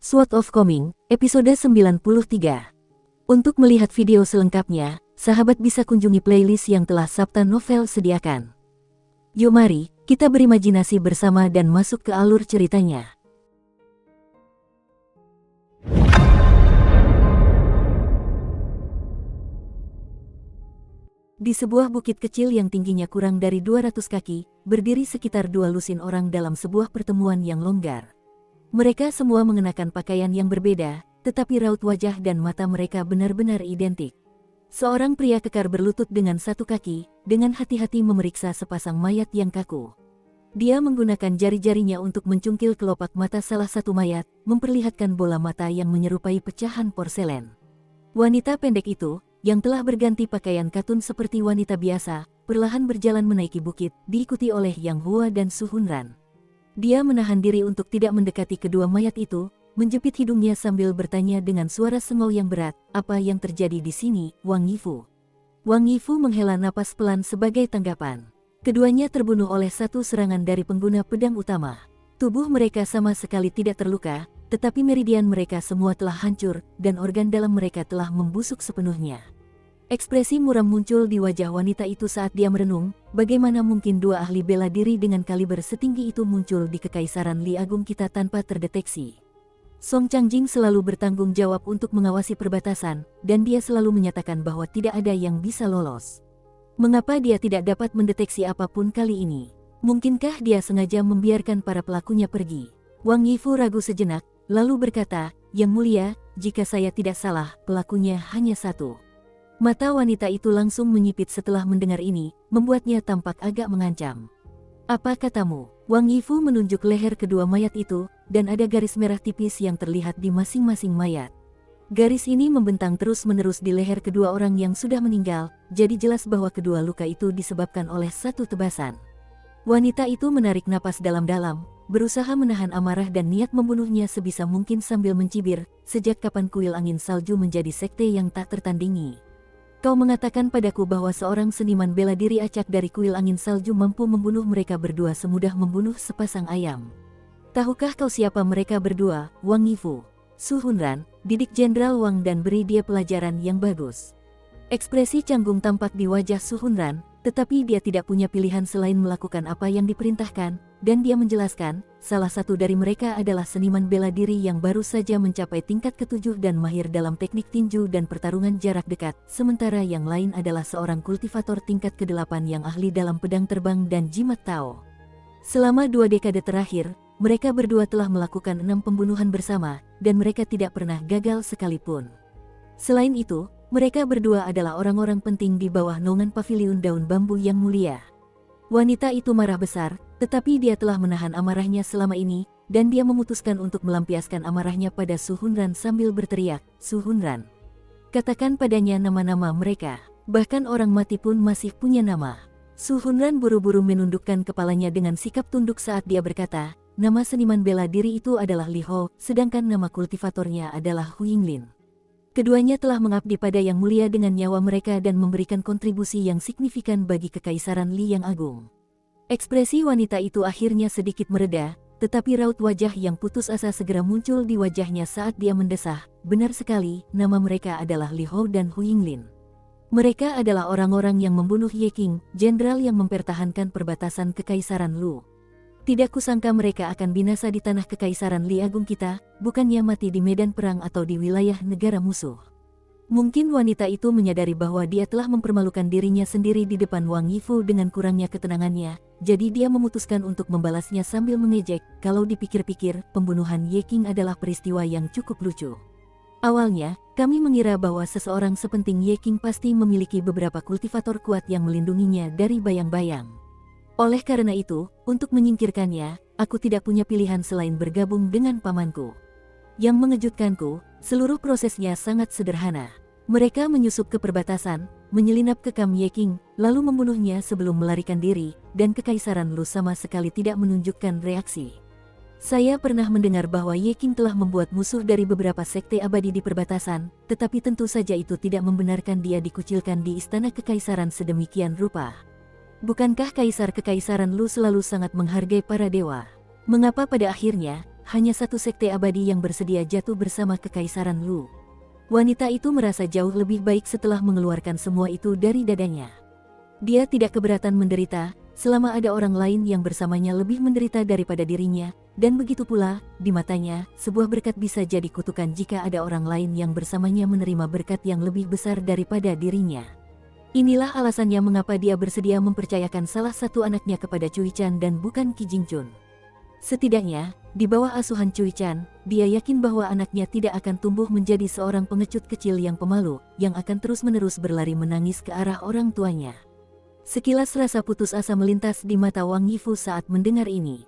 Sword of Coming, episode 93. Untuk melihat video selengkapnya, sahabat bisa kunjungi playlist yang telah Sabta Novel sediakan. Yuk mari, kita berimajinasi bersama dan masuk ke alur ceritanya. Di sebuah bukit kecil yang tingginya kurang dari 200 kaki, berdiri sekitar 2 lusin orang dalam sebuah pertemuan yang longgar. Mereka semua mengenakan pakaian yang berbeda, tetapi raut wajah dan mata mereka benar-benar identik. Seorang pria kekar berlutut dengan satu kaki, dengan hati-hati memeriksa sepasang mayat yang kaku. Dia menggunakan jari-jarinya untuk mencungkil kelopak mata salah satu mayat, memperlihatkan bola mata yang menyerupai pecahan porselen. Wanita pendek itu, yang telah berganti pakaian katun seperti wanita biasa, perlahan berjalan menaiki bukit, diikuti oleh Yang Hua dan Su Hunran. Dia menahan diri untuk tidak mendekati kedua mayat itu, menjepit hidungnya sambil bertanya dengan suara sengau yang berat, "Apa yang terjadi di sini, Wang Yifu?" Wang Yifu menghela napas pelan sebagai tanggapan. Keduanya terbunuh oleh satu serangan dari pengguna pedang utama. Tubuh mereka sama sekali tidak terluka, tetapi meridian mereka semua telah hancur, dan organ dalam mereka telah membusuk sepenuhnya. Ekspresi muram muncul di wajah wanita itu saat dia merenung, bagaimana mungkin dua ahli bela diri dengan kaliber setinggi itu muncul di Kekaisaran Li Agung kita tanpa terdeteksi. Song Changjing selalu bertanggung jawab untuk mengawasi perbatasan, dan dia selalu menyatakan bahwa tidak ada yang bisa lolos. Mengapa dia tidak dapat mendeteksi apapun kali ini? Mungkinkah dia sengaja membiarkan para pelakunya pergi? Wang Yifu ragu sejenak, lalu berkata, "Yang mulia, jika saya tidak salah, pelakunya hanya satu." Mata wanita itu langsung menyipit setelah mendengar ini, membuatnya tampak agak mengancam. "Apa katamu?" Wang Yifu menunjuk leher kedua mayat itu, dan ada garis merah tipis yang terlihat di masing-masing mayat. Garis ini membentang terus-menerus di leher kedua orang yang sudah meninggal, jadi jelas bahwa kedua luka itu disebabkan oleh satu tebasan. Wanita itu menarik napas dalam-dalam, berusaha menahan amarah dan niat membunuhnya sebisa mungkin sambil mencibir, "Sejak kapan kuil angin salju menjadi sekte yang tak tertandingi? Kau mengatakan padaku bahwa seorang seniman bela diri acak dari kuil angin salju mampu membunuh mereka berdua semudah membunuh sepasang ayam. Tahukah kau siapa mereka berdua, Wang Yifu?" "Su Hunran, didik Jenderal Wang dan beri dia pelajaran yang bagus." Ekspresi canggung tampak di wajah Su Hunran, tetapi dia tidak punya pilihan selain melakukan apa yang diperintahkan, dan dia menjelaskan, salah satu dari mereka adalah seniman bela diri yang baru saja mencapai tingkat ke-7 dan mahir dalam teknik tinju dan pertarungan jarak dekat, sementara yang lain adalah seorang kultivator tingkat ke-8 yang ahli dalam pedang terbang dan jimat Tao. Selama 2 dekade terakhir, mereka berdua telah melakukan 6 pembunuhan bersama, dan mereka tidak pernah gagal sekalipun. Selain itu, mereka berdua adalah orang-orang penting di bawah naungan paviliun daun bambu yang mulia. Wanita itu marah besar, tetapi dia telah menahan amarahnya selama ini, dan dia memutuskan untuk melampiaskan amarahnya pada Su Hunran sambil berteriak, "Su Hunran, katakan padanya nama-nama mereka. Bahkan orang mati pun masih punya nama." Su Hunran buru-buru menundukkan kepalanya dengan sikap tunduk saat dia berkata, "Nama seniman bela diri itu adalah Li Hou, sedangkan nama kultivatornya adalah Hu Yinglin. Keduanya telah mengabdi pada Yang Mulia dengan nyawa mereka dan memberikan kontribusi yang signifikan bagi Kekaisaran Li yang agung." Ekspresi wanita itu akhirnya sedikit mereda, tetapi raut wajah yang putus asa segera muncul di wajahnya saat dia mendesah, "Benar sekali, nama mereka adalah Li Hou dan Hu Yinglin. Mereka adalah orang-orang yang membunuh Ye Qing, jenderal yang mempertahankan perbatasan Kekaisaran Lu. Tidak kusangka mereka akan binasa di tanah Kekaisaran Li Agung kita, bukannya mati di medan perang atau di wilayah negara musuh." Mungkin wanita itu menyadari bahwa dia telah mempermalukan dirinya sendiri di depan Wang Yifu dengan kurangnya ketenangannya, jadi dia memutuskan untuk membalasnya sambil mengejek, "Kalau dipikir-pikir, pembunuhan Ye Qing adalah peristiwa yang cukup lucu. Awalnya, kami mengira bahwa seseorang sepenting Ye Qing pasti memiliki beberapa kultivator kuat yang melindunginya dari bayang-bayang. Oleh karena itu, untuk menyingkirkannya, aku tidak punya pilihan selain bergabung dengan pamanku. Yang mengejutkanku, seluruh prosesnya sangat sederhana. Mereka menyusup ke perbatasan, menyelinap ke kamp Ye Qing, lalu membunuhnya sebelum melarikan diri, dan Kekaisaran Lu sama sekali tidak menunjukkan reaksi. Saya pernah mendengar bahwa Ye Qing telah membuat musuh dari beberapa sekte abadi di perbatasan, tetapi tentu saja itu tidak membenarkan dia dikucilkan di istana Kekaisaran sedemikian rupa. Bukankah Kaisar Kekaisaran Lu selalu sangat menghargai para dewa? Mengapa pada akhirnya, hanya satu sekte abadi yang bersedia jatuh bersama Kekaisaran Lu. Wanita itu merasa jauh lebih baik setelah mengeluarkan semua itu dari dadanya. Dia tidak keberatan menderita, selama ada orang lain yang bersamanya lebih menderita daripada dirinya, dan begitu pula, di matanya, sebuah berkat bisa jadi kutukan jika ada orang lain yang bersamanya menerima berkat yang lebih besar daripada dirinya. Inilah alasannya mengapa dia bersedia mempercayakan salah satu anaknya kepada Cui Chan dan bukan Qi Jingchun. Setidaknya, di bawah asuhan Cui Chan, dia yakin bahwa anaknya tidak akan tumbuh menjadi seorang pengecut kecil yang pemalu, yang akan terus-menerus berlari menangis ke arah orang tuanya. Sekilas rasa putus asa melintas di mata Wang Yifu saat mendengar ini.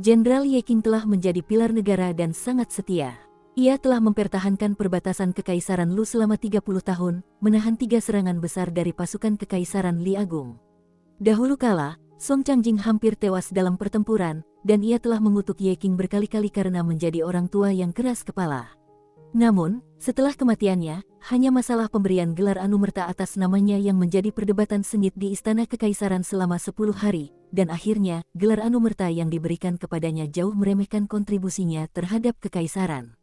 Jenderal Ye Qing telah menjadi pilar negara dan sangat setia. Ia telah mempertahankan perbatasan Kekaisaran Lu selama 30 tahun, menahan 3 serangan besar dari pasukan Kekaisaran Li Agung. Dahulu kala, Song Changjing hampir tewas dalam pertempuran, dan ia telah mengutuk Ye Qing berkali-kali karena menjadi orang tua yang keras kepala. Namun, setelah kematiannya, hanya masalah pemberian gelar anumerta atas namanya yang menjadi perdebatan sengit di Istana Kekaisaran selama 10 hari, dan akhirnya, gelar anumerta yang diberikan kepadanya jauh meremehkan kontribusinya terhadap Kekaisaran.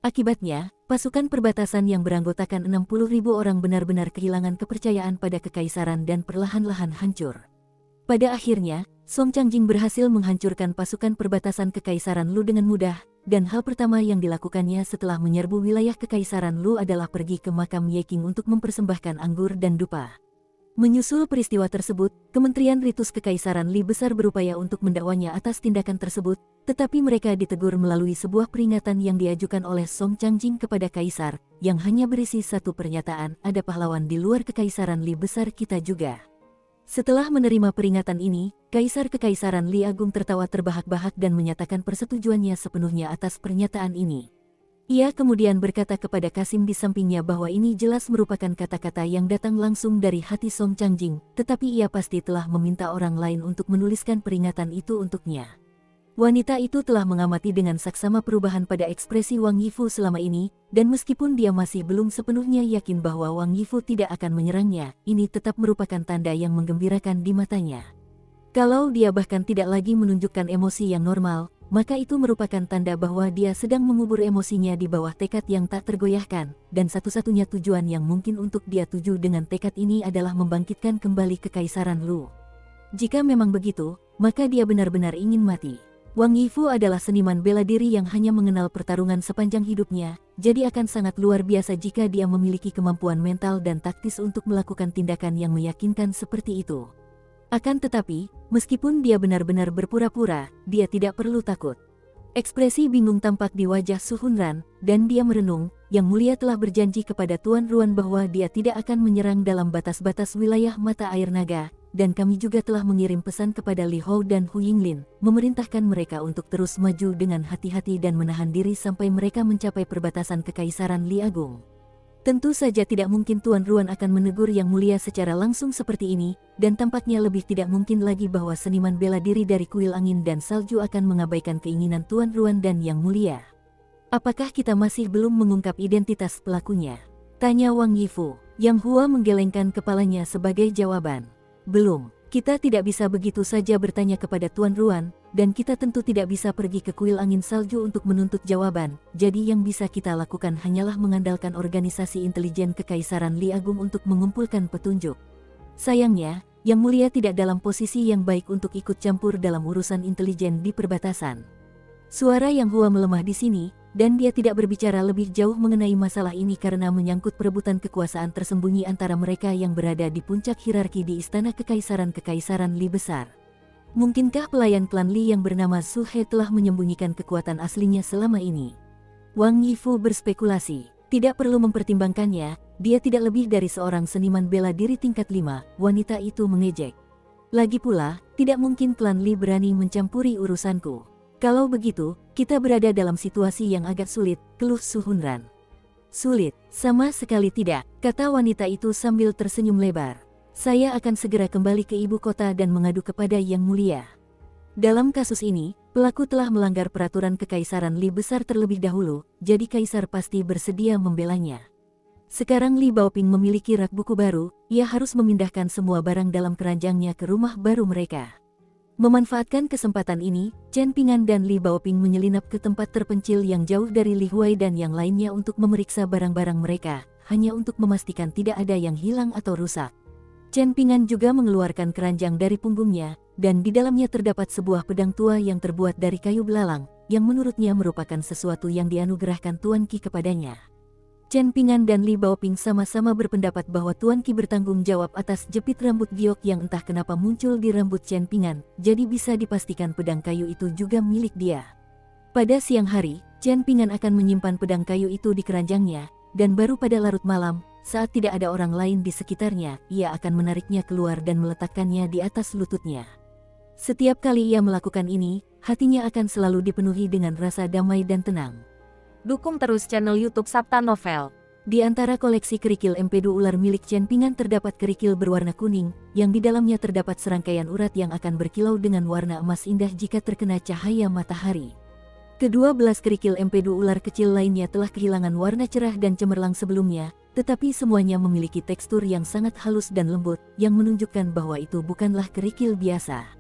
Akibatnya, pasukan perbatasan yang beranggotakan 60.000 orang benar-benar kehilangan kepercayaan pada Kekaisaran dan perlahan-lahan hancur. Pada akhirnya, Song Changjing berhasil menghancurkan pasukan perbatasan Kekaisaran Lu dengan mudah, dan hal pertama yang dilakukannya setelah menyerbu wilayah Kekaisaran Lu adalah pergi ke makam Ye Qing untuk mempersembahkan anggur dan dupa. Menyusul peristiwa tersebut, Kementerian Ritus Kekaisaran Li besar berupaya untuk mendakwanya atas tindakan tersebut, tetapi mereka ditegur melalui sebuah peringatan yang diajukan oleh Song Changjing kepada Kaisar, yang hanya berisi satu pernyataan, ada pahlawan di luar Kekaisaran Li besar kita juga. Setelah menerima peringatan ini, Kaisar Kekaisaran Li Agung tertawa terbahak-bahak dan menyatakan persetujuannya sepenuhnya atas pernyataan ini. Ia kemudian berkata kepada Kasim di sampingnya bahwa ini jelas merupakan kata-kata yang datang langsung dari hati Song Changjing, tetapi ia pasti telah meminta orang lain untuk menuliskan peringatan itu untuknya. Wanita itu telah mengamati dengan saksama perubahan pada ekspresi Wang Yifu selama ini, dan meskipun dia masih belum sepenuhnya yakin bahwa Wang Yifu tidak akan menyerangnya, ini tetap merupakan tanda yang menggembirakan di matanya. Kalau dia bahkan tidak lagi menunjukkan emosi yang normal, maka itu merupakan tanda bahwa dia sedang mengubur emosinya di bawah tekad yang tak tergoyahkan, dan satu-satunya tujuan yang mungkin untuk dia tuju dengan tekad ini adalah membangkitkan kembali Kekaisaran Lu. Jika memang begitu, maka dia benar-benar ingin mati. Wang Yifu adalah seniman bela diri yang hanya mengenal pertarungan sepanjang hidupnya, jadi akan sangat luar biasa jika dia memiliki kemampuan mental dan taktis untuk melakukan tindakan yang meyakinkan seperti itu. Akan tetapi, meskipun dia benar-benar berpura-pura, dia tidak perlu takut. Ekspresi bingung tampak di wajah Su Hunran, dan dia merenung, Yang Mulia telah berjanji kepada Tuan Ruan bahwa dia tidak akan menyerang dalam batas-batas wilayah mata air naga, dan kami juga telah mengirim pesan kepada Li Hou dan Hu Yinglin, memerintahkan mereka untuk terus maju dengan hati-hati dan menahan diri sampai mereka mencapai perbatasan Kekaisaran Li Agung. Tentu saja tidak mungkin Tuan Ruan akan menegur Yang Mulia secara langsung seperti ini, dan tampaknya lebih tidak mungkin lagi bahwa seniman bela diri dari kuil angin dan salju akan mengabaikan keinginan Tuan Ruan dan Yang Mulia. Apakah kita masih belum mengungkap identitas pelakunya? Tanya Wang Yifu. Yang Hua menggelengkan kepalanya sebagai jawaban. Belum, kita tidak bisa begitu saja bertanya kepada Tuan Ruan, dan kita tentu tidak bisa pergi ke kuil angin salju untuk menuntut jawaban, jadi yang bisa kita lakukan hanyalah mengandalkan organisasi intelijen Kekaisaran Li Agung untuk mengumpulkan petunjuk. Sayangnya, Yang Mulia tidak dalam posisi yang baik untuk ikut campur dalam urusan intelijen di perbatasan. Suara Yang Hua melemah di sini, dan dia tidak berbicara lebih jauh mengenai masalah ini karena menyangkut perebutan kekuasaan tersembunyi antara mereka yang berada di puncak hierarki di Istana Kekaisaran Li besar. Mungkinkah pelayan klan Li yang bernama Su He telah menyembunyikan kekuatan aslinya selama ini? Wang Yifu berspekulasi. Tidak perlu mempertimbangkannya, dia tidak lebih dari seorang seniman bela diri tingkat 5, wanita itu mengejek. Lagi pula, tidak mungkin klan Li berani mencampuri urusanku. Kalau begitu, kita berada dalam situasi yang agak sulit, keluh Su Hunran. Sulit, sama sekali tidak, kata wanita itu sambil tersenyum lebar. Saya akan segera kembali ke ibu kota dan mengadu kepada Yang Mulia. Dalam kasus ini, pelaku telah melanggar peraturan Kekaisaran Li besar terlebih dahulu, jadi Kaisar pasti bersedia membelanya. Sekarang Li Baoping memiliki rak buku baru, ia harus memindahkan semua barang dalam keranjangnya ke rumah baru mereka. Memanfaatkan kesempatan ini, Chen Ping'an dan Li Baoping menyelinap ke tempat terpencil yang jauh dari Li Huai dan yang lainnya untuk memeriksa barang-barang mereka, hanya untuk memastikan tidak ada yang hilang atau rusak. Chen Ping'an juga mengeluarkan keranjang dari punggungnya, dan di dalamnya terdapat sebuah pedang tua yang terbuat dari kayu belalang, yang menurutnya merupakan sesuatu yang dianugerahkan Tuan Qi kepadanya. Chen Ping'an dan Li Baoping sama-sama berpendapat bahwa Tuan Qi bertanggung jawab atas jepit rambut giok yang entah kenapa muncul di rambut Chen Ping'an, jadi bisa dipastikan pedang kayu itu juga milik dia. Pada siang hari, Chen Ping'an akan menyimpan pedang kayu itu di keranjangnya, dan baru pada larut malam, saat tidak ada orang lain di sekitarnya, ia akan menariknya keluar dan meletakkannya di atas lututnya. Setiap kali ia melakukan ini, hatinya akan selalu dipenuhi dengan rasa damai dan tenang. Dukung terus channel YouTube Sabta Novel. Di antara koleksi kerikil empedu ular milik Chen Ping'an terdapat kerikil berwarna kuning, yang di dalamnya terdapat serangkaian urat yang akan berkilau dengan warna emas indah jika terkena cahaya matahari. Kedua belas kerikil empedu ular kecil lainnya telah kehilangan warna cerah dan cemerlang sebelumnya, tetapi semuanya memiliki tekstur yang sangat halus dan lembut, yang menunjukkan bahwa itu bukanlah kerikil biasa.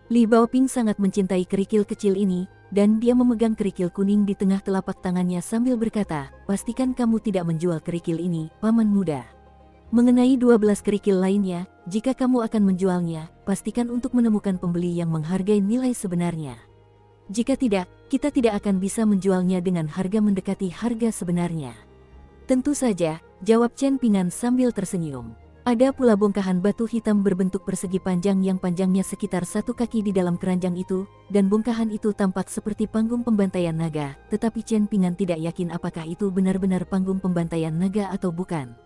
Li Baoping sangat mencintai kerikil kecil ini, dan dia memegang kerikil kuning di tengah telapak tangannya sambil berkata, "Pastikan kamu tidak menjual kerikil ini, paman muda. Mengenai 12 kerikil lainnya, jika kamu akan menjualnya, pastikan untuk menemukan pembeli yang menghargai nilai sebenarnya. Jika tidak, kita tidak akan bisa menjualnya dengan harga mendekati harga sebenarnya." "Tentu saja," jawab Chen Ping'an sambil tersenyum. Ada pula bongkahan batu hitam berbentuk persegi panjang yang panjangnya sekitar 1 kaki di dalam keranjang itu, dan bongkahan itu tampak seperti panggung pembantaian naga, tetapi Chen Ping'an tidak yakin apakah itu benar-benar panggung pembantaian naga atau bukan.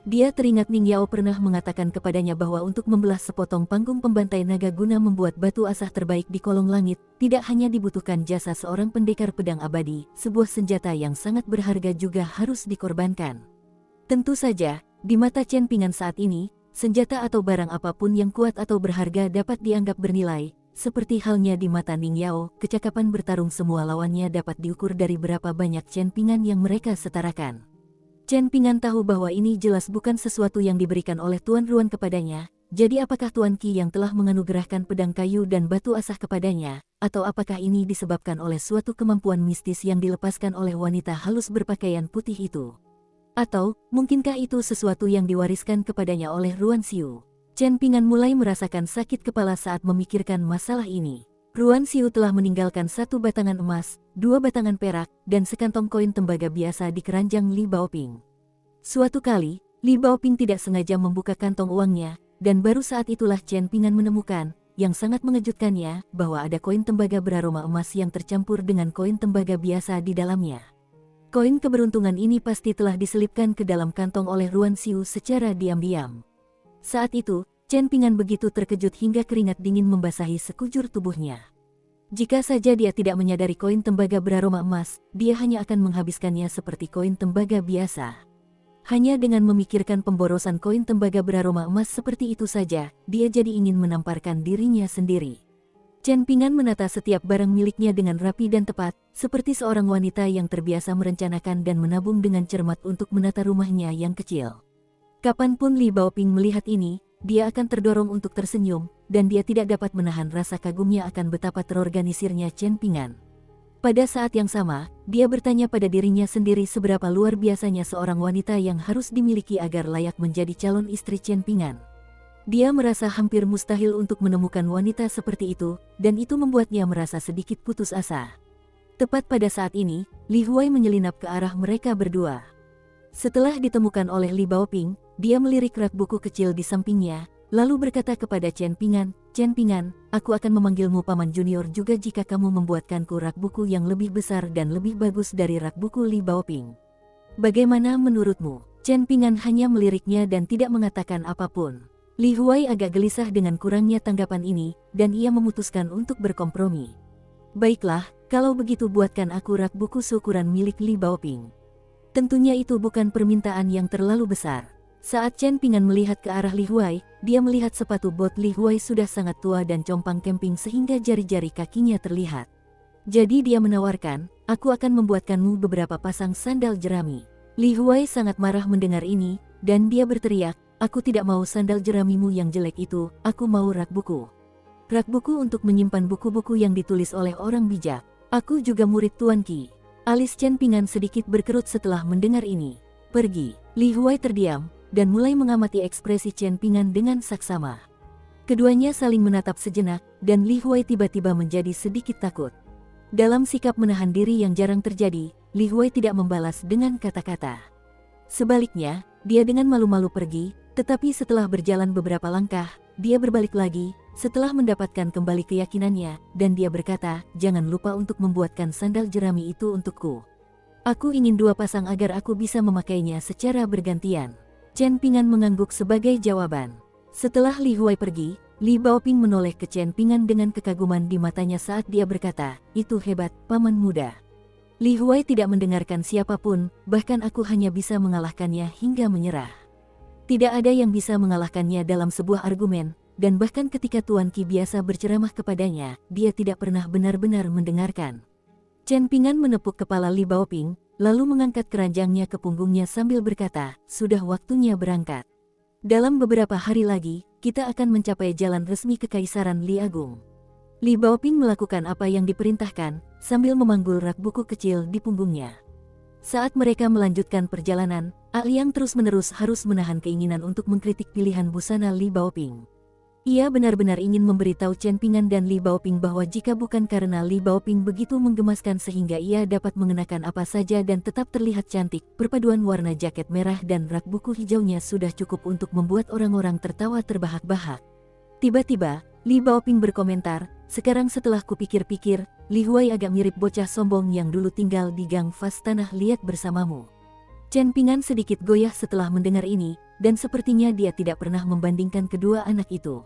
Dia teringat Ning Yao pernah mengatakan kepadanya bahwa untuk membelah sepotong panggung pembantai naga guna membuat batu asah terbaik di kolong langit, tidak hanya dibutuhkan jasa seorang pendekar pedang abadi, sebuah senjata yang sangat berharga juga harus dikorbankan. Tentu saja, di mata Chen Ping'an saat ini, senjata atau barang apapun yang kuat atau berharga dapat dianggap bernilai, seperti halnya di mata Ning Yao, kecakapan bertarung semua lawannya dapat diukur dari berapa banyak Chen Ping'an yang mereka setarakan. Chen Ping'an tahu bahwa ini jelas bukan sesuatu yang diberikan oleh Tuan Ruan kepadanya, jadi apakah Tuan Qi yang telah menganugerahkan pedang kayu dan batu asah kepadanya, atau apakah ini disebabkan oleh suatu kemampuan mistis yang dilepaskan oleh wanita halus berpakaian putih itu? Atau, mungkinkah itu sesuatu yang diwariskan kepadanya oleh Ruan Xiu? Chen Ping'an mulai merasakan sakit kepala saat memikirkan masalah ini. Ruan Xiu telah meninggalkan 1 batangan emas, 2 batangan perak, dan sekantong koin tembaga biasa di keranjang Li Baoping. Suatu kali, Li Baoping tidak sengaja membuka kantong uangnya, dan baru saat itulah Chen Ping'an menemukan, yang sangat mengejutkannya, bahwa ada koin tembaga beraroma emas yang tercampur dengan koin tembaga biasa di dalamnya. Koin keberuntungan ini pasti telah diselipkan ke dalam kantong oleh Ruan Xiu secara diam-diam. Saat itu, Chen Ping'an begitu terkejut hingga keringat dingin membasahi sekujur tubuhnya. Jika saja dia tidak menyadari koin tembaga beraroma emas, dia hanya akan menghabiskannya seperti koin tembaga biasa. Hanya dengan memikirkan pemborosan koin tembaga beraroma emas seperti itu saja, dia jadi ingin menamparkan dirinya sendiri. Chen Ping'an menata setiap barang miliknya dengan rapi dan tepat, seperti seorang wanita yang terbiasa merencanakan dan menabung dengan cermat untuk menata rumahnya yang kecil. Kapanpun Li Baoping melihat ini, dia akan terdorong untuk tersenyum, dan dia tidak dapat menahan rasa kagumnya akan betapa terorganisirnya Chen Ping'an. Pada saat yang sama, dia bertanya pada dirinya sendiri seberapa luar biasanya seorang wanita yang harus dimiliki agar layak menjadi calon istri Chen Ping'an. Dia merasa hampir mustahil untuk menemukan wanita seperti itu, dan itu membuatnya merasa sedikit putus asa. Tepat pada saat ini, Li Huai menyelinap ke arah mereka berdua. Setelah ditemukan oleh Li Baoping, dia melirik rak buku kecil di sampingnya, lalu berkata kepada Chen Ping'an, "Chen Ping'an, aku akan memanggilmu Paman Junior juga jika kamu membuatkanku rak buku yang lebih besar dan lebih bagus dari rak buku Li Baoping. Bagaimana menurutmu?" Chen Ping'an hanya meliriknya dan tidak mengatakan apapun. Li Huai agak gelisah dengan kurangnya tanggapan ini, dan ia memutuskan untuk berkompromi. "Baiklah, kalau begitu buatkan aku rak buku seukuran milik Li Baoping." Tentunya itu bukan permintaan yang terlalu besar. Saat Chen Ping'an melihat ke arah Li Huai, dia melihat sepatu bot Li Huai sudah sangat tua dan compang camping sehingga jari-jari kakinya terlihat. Jadi dia menawarkan, "Aku akan membuatkanmu beberapa pasang sandal jerami." Li Huai sangat marah mendengar ini, dan dia berteriak, "Aku tidak mau sandal jeramimu yang jelek itu, aku mau rak buku." Rak buku untuk menyimpan buku-buku yang ditulis oleh orang bijak. Aku juga murid Tuan Qi. Alis Chen Pingan sedikit berkerut setelah mendengar ini. Pergi. Li Huai terdiam, dan mulai mengamati ekspresi Chen Pingan dengan saksama. Keduanya saling menatap sejenak, dan Li Huai tiba-tiba menjadi sedikit takut. Dalam sikap menahan diri yang jarang terjadi, Li Huai tidak membalas dengan kata-kata. Sebaliknya, dia dengan malu-malu pergi, tetapi setelah berjalan beberapa langkah, dia berbalik lagi, setelah mendapatkan kembali keyakinannya, dan dia berkata, "Jangan lupa untuk membuatkan sandal jerami itu untukku. Aku ingin 2 pasang agar aku bisa memakainya secara bergantian." Chen Pingan mengangguk sebagai jawaban. Setelah Li Huai pergi, Li Baoping menoleh ke Chen Pingan dengan kekaguman di matanya saat dia berkata, "Itu hebat, paman muda." Li Huai tidak mendengarkan siapapun, bahkan aku hanya bisa mengalahkannya hingga menyerah. Tidak ada yang bisa mengalahkannya dalam sebuah argumen, dan bahkan ketika Tuan Qi biasa berceramah kepadanya, dia tidak pernah benar-benar mendengarkan. Chen Pingan menepuk kepala Li Baoping, lalu mengangkat keranjangnya ke punggungnya sambil berkata, "Sudah waktunya berangkat. Dalam beberapa hari lagi, kita akan mencapai jalan resmi Kekaisaran Li Agung." Li Baoping melakukan apa yang diperintahkan, sambil memanggul rak buku kecil di punggungnya. Saat mereka melanjutkan perjalanan, Liang terus-menerus harus menahan keinginan untuk mengkritik pilihan busana Li Baoping. Ia benar-benar ingin memberitahu Chen Pingan dan Li Baoping bahwa jika bukan karena Li Baoping begitu menggemaskan sehingga ia dapat mengenakan apa saja dan tetap terlihat cantik, perpaduan warna jaket merah dan rak buku hijaunya sudah cukup untuk membuat orang-orang tertawa terbahak-bahak. Tiba-tiba, Li Baoping berkomentar, "Sekarang setelah kupikir-pikir, Li Huai agak mirip bocah sombong yang dulu tinggal di gang Fas Tanah Liat bersamamu." Chen Pingan sedikit goyah setelah mendengar ini, dan sepertinya dia tidak pernah membandingkan kedua anak itu.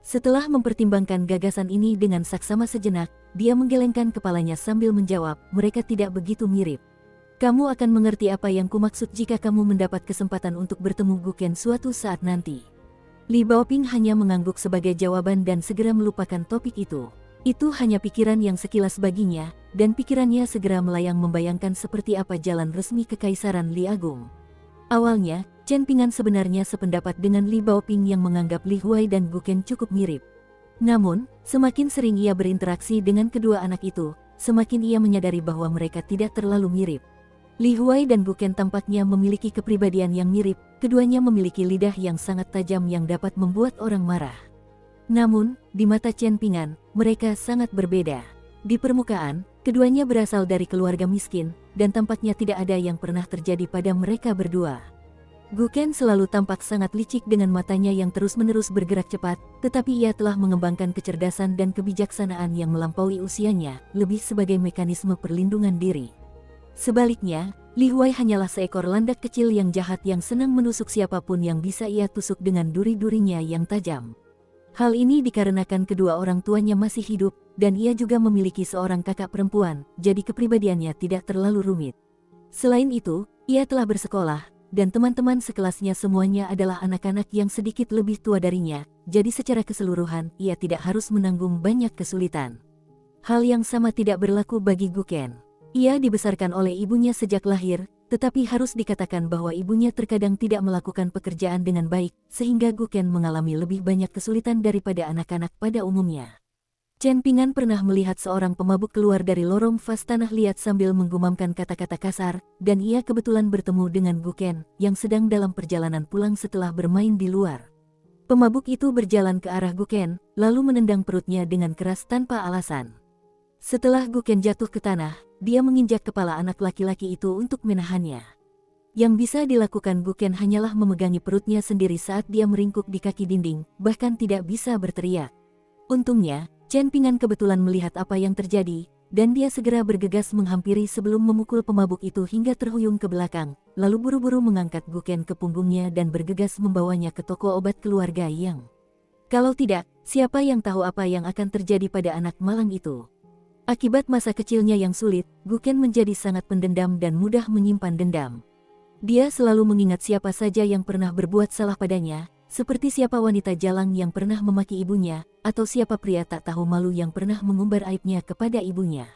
Setelah mempertimbangkan gagasan ini dengan saksama sejenak, dia menggelengkan kepalanya sambil menjawab, "Mereka tidak begitu mirip. Kamu akan mengerti apa yang kumaksud jika kamu mendapat kesempatan untuk bertemu Guken suatu saat nanti." Li Baoping hanya mengangguk sebagai jawaban dan segera melupakan topik itu. Itu hanya pikiran yang sekilas baginya, dan pikirannya segera melayang membayangkan seperti apa jalan resmi Kekaisaran Li Agung. Awalnya, Chen Pingan sebenarnya sependapat dengan Li Baoping yang menganggap Li Huai dan Guken cukup mirip. Namun, semakin sering ia berinteraksi dengan kedua anak itu, semakin ia menyadari bahwa mereka tidak terlalu mirip. Li Huai dan Guken tampaknya memiliki kepribadian yang mirip, keduanya memiliki lidah yang sangat tajam yang dapat membuat orang marah. Namun, di mata Chen Pingan, mereka sangat berbeda. Di permukaan, keduanya berasal dari keluarga miskin, dan tampaknya tidak ada yang pernah terjadi pada mereka berdua. Guken selalu tampak sangat licik dengan matanya yang terus-menerus bergerak cepat, tetapi ia telah mengembangkan kecerdasan dan kebijaksanaan yang melampaui usianya, lebih sebagai mekanisme perlindungan diri. Sebaliknya, Li Huai hanyalah seekor landak kecil yang jahat yang senang menusuk siapapun yang bisa ia tusuk dengan duri-durinya yang tajam. Hal ini dikarenakan kedua orang tuanya masih hidup, dan ia juga memiliki seorang kakak perempuan, jadi kepribadiannya tidak terlalu rumit. Selain itu, ia telah bersekolah, dan teman-teman sekelasnya semuanya adalah anak-anak yang sedikit lebih tua darinya, jadi secara keseluruhan ia tidak harus menanggung banyak kesulitan. Hal yang sama tidak berlaku bagi Guken. Ia dibesarkan oleh ibunya sejak lahir, tetapi harus dikatakan bahwa ibunya terkadang tidak melakukan pekerjaan dengan baik, sehingga Guken mengalami lebih banyak kesulitan daripada anak-anak pada umumnya. Chen Pingan pernah melihat seorang pemabuk keluar dari lorong Fas Tanah Liat sambil menggumamkan kata-kata kasar, dan ia kebetulan bertemu dengan Guken, yang sedang dalam perjalanan pulang setelah bermain di luar. Pemabuk itu berjalan ke arah Guken, lalu menendang perutnya dengan keras tanpa alasan. Setelah Guken jatuh ke tanah, dia menginjak kepala anak laki-laki itu untuk menahannya. Yang bisa dilakukan Guken hanyalah memegangi perutnya sendiri saat dia meringkuk di kaki dinding, bahkan tidak bisa berteriak. Untungnya, Chen Pingan kebetulan melihat apa yang terjadi, dan dia segera bergegas menghampiri sebelum memukul pemabuk itu hingga terhuyung ke belakang, lalu buru-buru mengangkat Guken ke punggungnya dan bergegas membawanya ke toko obat keluarga Yang. Kalau tidak, siapa yang tahu apa yang akan terjadi pada anak malang itu? Akibat masa kecilnya yang sulit, Guken menjadi sangat pendendam dan mudah menyimpan dendam. Dia selalu mengingat siapa saja yang pernah berbuat salah padanya, seperti siapa wanita jalang yang pernah memaki ibunya, atau siapa pria tak tahu malu yang pernah mengumbar aibnya kepada ibunya.